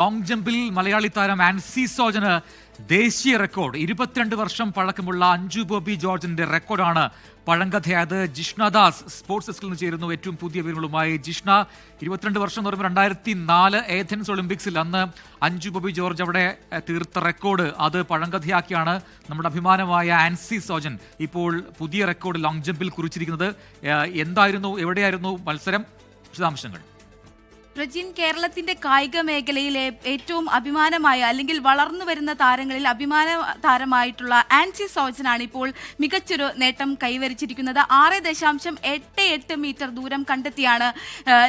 Long ജമ്പിൽ Malayali താരം ആൻസി സോജന് ദേശീയ record 22 വർഷം പഴക്കമുള്ള അഞ്ജു ബോബി ജോർജിന്റെ റെക്കോർഡാണ് പഴങ്കഥയായത്. ജിഷ്ണ ദാസ് സ്പോർട്സ് ഡെസ്കിൽ നിന്ന് ചേരുന്നു ഏറ്റവും പുതിയ വിവരങ്ങളുമായി. ജിഷ്ണ, 22 വർഷം എന്ന് പറയുമ്പോൾ 2004 ഏഥൻസ് ഒളിമ്പിക്സിൽ അന്ന് അഞ്ജു ബോബി ജോർജ് അവിടെ തീർത്ത റെക്കോർഡ് അത് പഴങ്കഥയാക്കിയാണ് നമ്മുടെ അഭിമാനമായ ആൻസി സോജൻ ഇപ്പോൾ പുതിയ റെക്കോർഡ് ലോങ് ജമ്പിൽ കുറിച്ചിരിക്കുന്നത്. എന്തായിരുന്നു, എവിടെയായിരുന്നു മത്സരം? വിശദാംശങ്ങൾ. പ്രജിൻ, കേരളത്തിന്റെ കായിക മേഖലയിലെ ഏറ്റവും അഭിമാനമായ അല്ലെങ്കിൽ വളർന്നു വരുന്ന താരങ്ങളിൽ അഭിമാന താരമായിട്ടുള്ള ആൻസി സോജനാണ് ഇപ്പോൾ മികച്ചൊരു നേട്ടം കൈവരിച്ചിരിക്കുന്നത്. 6.88 മീറ്റർ ദൂരം കണ്ടെത്തിയാണ്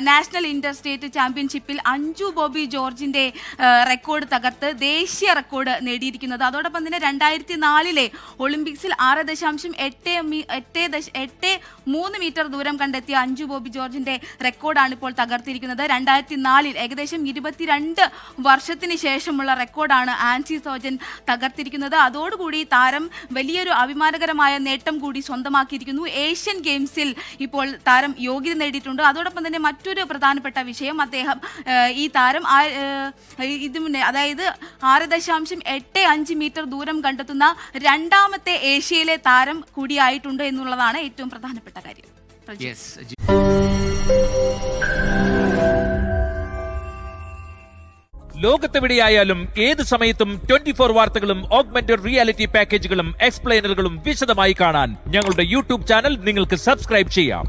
നാഷണൽ ഇന്റർ സ്റ്റേറ്റ് ചാമ്പ്യൻഷിപ്പിൽ അഞ്ജു ബോബി ജോർജിന്റെ റെക്കോർഡ് തകർത്ത് ദേശീയ റെക്കോർഡ് നേടിയിരിക്കുന്നത്. അതോടൊപ്പം തന്നെ 2004 ഒളിമ്പിക്സിൽ 6.83 മീറ്റർ ദൂരം കണ്ടെത്തിയ അഞ്ജു ബോബി ജോർജിന്റെ റെക്കോർഡാണ് ഇപ്പോൾ തകർത്തിരിക്കുന്നത്. 2004 ഏകദേശം 22 വർഷത്തിന് ശേഷമുള്ള റെക്കോർഡാണ് ആൻസി സോജൻ തകർത്തിരിക്കുന്നത്. അതോടുകൂടി താരം വലിയൊരു അഭിമാനകരമായ നേട്ടം കൂടി സ്വന്തമാക്കിയിരിക്കുന്നു. ഏഷ്യൻ ഗെയിംസിൽ ഇപ്പോൾ താരം യോഗ്യത നേടിയിട്ടുണ്ട്. അതോടൊപ്പം തന്നെ മറ്റൊരു പ്രധാനപ്പെട്ട വിഷയം, ഈ താരം അതായത് 6.85 മീറ്റർ ദൂരം കണ്ടെത്തുന്ന രണ്ടാമത്തെ ഏഷ്യയിലെ താരം കൂടിയായിട്ടുണ്ട് എന്നുള്ളതാണ് ഏറ്റവും പ്രധാനപ്പെട്ട കാര്യം. ലോകത്തെവിടെയായാലും ഏത് സമയത്തും 24 വാർത്തകളും ഓഗ്മെന്റഡ് റിയാലിറ്റി പാക്കേജുകളും എക്സ്പ്ലെയിനറുകളും വിശദമായി കാണാൻ ഞങ്ങളുടെ യൂട്യൂബ് ചാനൽ നിങ്ങൾക്ക് സബ്സ്ക്രൈബ് ചെയ്യാം.